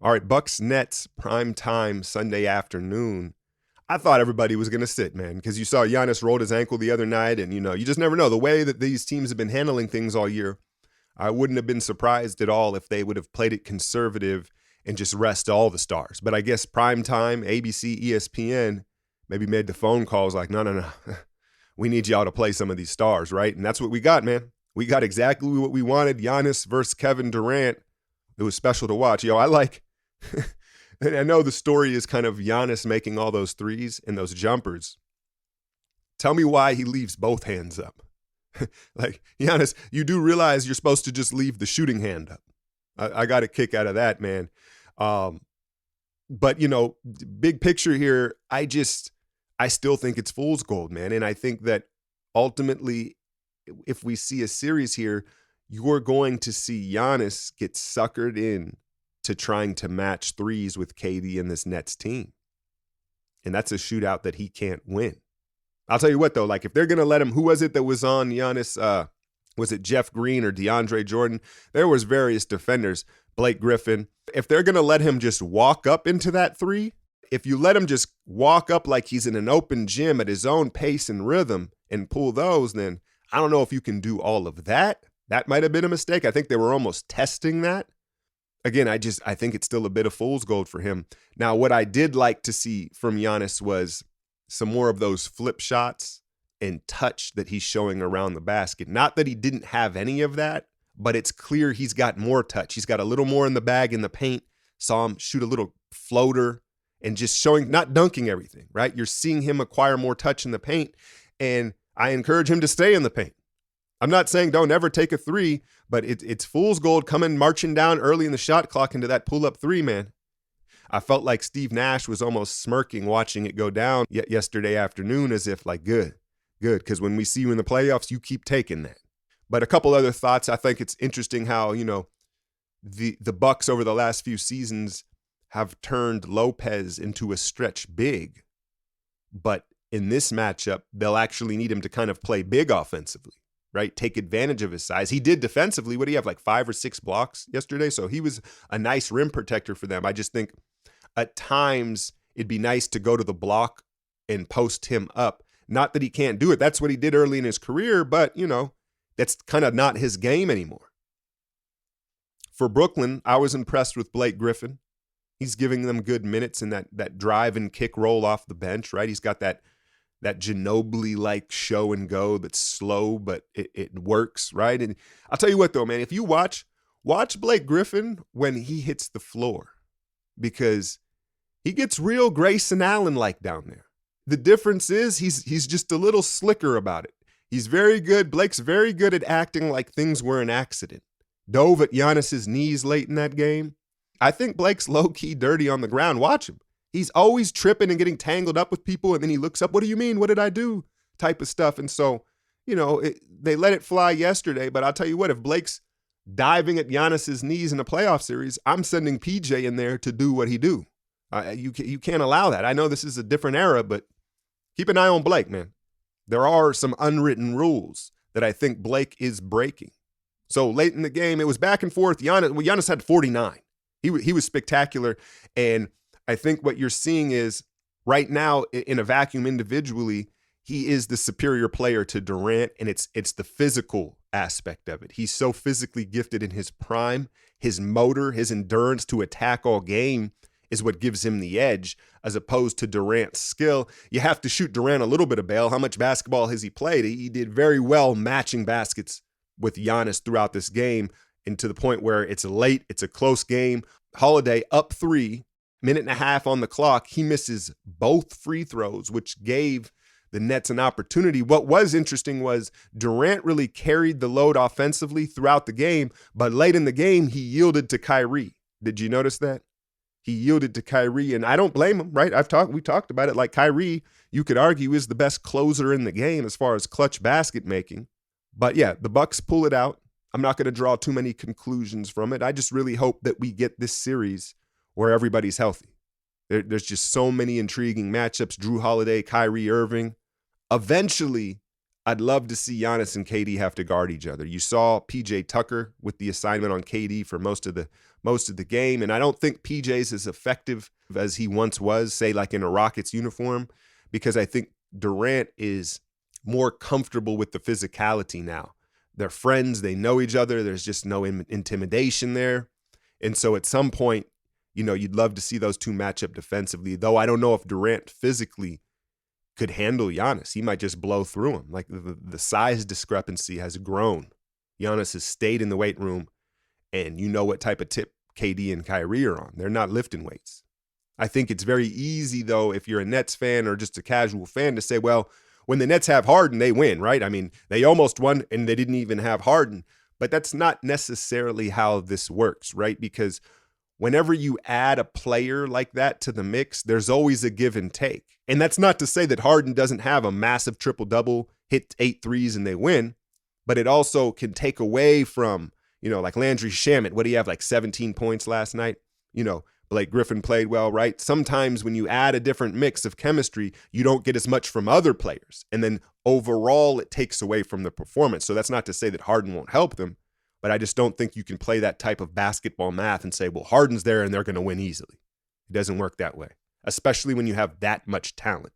All right, Bucks Nets prime time Sunday afternoon. I thought everybody was going to sit, man, because you saw Giannis rolled his ankle the other night, and you just never know. The way that these teams have been handling things all year, I wouldn't have been surprised at all if they would have played it conservative and just rest all the stars. But I guess prime time, ABC, ESPN, maybe made the phone calls like, no. We need y'all to play some of these stars, right? And that's what we got, man. We got exactly what we wanted. Giannis versus Kevin Durant. It was special to watch. I like, and I know the story is kind of Giannis making all those threes and those jumpers. Tell me why he leaves both hands up. Like, Giannis, you do realize you're supposed to just leave the shooting hand up. I got a kick out of that, man. But, big picture here, I still think it's fool's gold, man. And I think that ultimately, if we see a series here, you're going to see Giannis get suckered in to trying to match threes with KD and this Nets team. And that's a shootout that he can't win. I'll tell you what, though, like if they're going to let him, who was it that was on Giannis? Was it Jeff Green or DeAndre Jordan? There was various defenders, Blake Griffin. If they're going to let him just walk up into that three, if you let him just walk up like he's in an open gym at his own pace and rhythm and pull those, then I don't know if you can do all of that. That might have been a mistake. I think they were almost testing that. Again, I think it's still a bit of fool's gold for him. Now, what I did like to see from Giannis was some more of those flip shots and touch that he's showing around the basket. Not that he didn't have any of that, but it's clear he's got more touch. He's got a little more in the bag in the paint. Saw him shoot a little floater and just showing, not dunking everything, right? You're seeing him acquire more touch in the paint, and I encourage him to stay in the paint. I'm not saying don't ever take a three, but it's fool's gold coming marching down early in the shot clock into that pull-up three, man. I felt like Steve Nash was almost smirking watching it go down yesterday afternoon as if like, good, because when we see you in the playoffs, you keep taking that. But a couple other thoughts. I think it's interesting how, the Bucks over the last few seasons have turned Lopez into a stretch big. But in this matchup, they'll actually need him to kind of play big offensively, right? Take advantage of his size. He did defensively. What do you have, like 5 or 6 blocks yesterday? So he was a nice rim protector for them. I just think at times it'd be nice to go to the block and post him up. Not that he can't do it. That's what he did early in his career, but, that's kind of not his game anymore. For Brooklyn, I was impressed with Blake Griffin. He's giving them good minutes in that drive and kick roll off the bench, right? He's got that Ginobili-like show and go that's slow, but it works, right? And I'll tell you what, though, man, if you watch Blake Griffin when he hits the floor, because he gets real Grayson Allen-like down there. The difference is he's just a little slicker about it. He's very good. Blake's very good at acting like things were an accident. Dove at Giannis's knees late in that game. I think Blake's low-key dirty on the ground. Watch him. He's always tripping and getting tangled up with people, and then he looks up, what do you mean? What did I do? Type of stuff. And so, they let it fly yesterday, but I'll tell you what, if Blake's diving at Giannis's knees in a playoff series, I'm sending PJ in there to do what he do. You can't allow that. I know this is a different era, but keep an eye on Blake, man. There are some unwritten rules that I think Blake is breaking. So late in the game, it was back and forth. Giannis had 49. He was spectacular. And I think what you're seeing is right now in a vacuum individually, he is the superior player to Durant, and it's the physical aspect of it. He's so physically gifted in his prime. His motor, his endurance to attack all game is what gives him the edge as opposed to Durant's skill. You have to shoot Durant a little bit of bail. How much basketball has he played? He did very well matching baskets with Giannis throughout this game, and to the point where it's late, it's a close game. Holiday up 3, minute and a half on the clock. He misses both free throws, which gave the Nets an opportunity. What was interesting was Durant really carried the load offensively throughout the game, but late in the game, he yielded to Kyrie. Did you notice that? He yielded to Kyrie, and I don't blame him, right? We talked about it. Like Kyrie, you could argue, is the best closer in the game as far as clutch basket making. But yeah, the Bucks pull it out. I'm not going to draw too many conclusions from it. I just really hope that we get this series where everybody's healthy. There's just so many intriguing matchups. Drew Holiday, Kyrie Irving. Eventually, I'd love to see Giannis and KD have to guard each other. You saw PJ Tucker with the assignment on KD for most of the game, and I don't think PJ's as effective as he once was, say like in a Rockets uniform, because I think Durant is more comfortable with the physicality now. They're friends, they know each other, there's just no intimidation there. And so at some point, you'd love to see those two match up defensively, though I don't know if Durant physically could handle Giannis. He might just blow through him. Like the size discrepancy has grown. Giannis has stayed in the weight room, and you know what type of tip KD and Kyrie are on. They're not lifting weights. I think it's very easy, though, if you're a Nets fan or just a casual fan, to say, well, when the Nets have Harden, they win, right? I mean, they almost won, and they didn't even have Harden. But that's not necessarily how this works, right? Because whenever you add a player like that to the mix, there's always a give and take. And that's not to say that Harden doesn't have a massive triple-double, hit 8 threes, and they win. But it also can take away from, like Landry Shamet. What do you have, like 17 points last night? Blake Griffin played well, right? Sometimes when you add a different mix of chemistry, you don't get as much from other players. And then overall, it takes away from the performance. So that's not to say that Harden won't help them, but I just don't think you can play that type of basketball math and say, well, Harden's there and they're going to win easily. It doesn't work that way, especially when you have that much talent.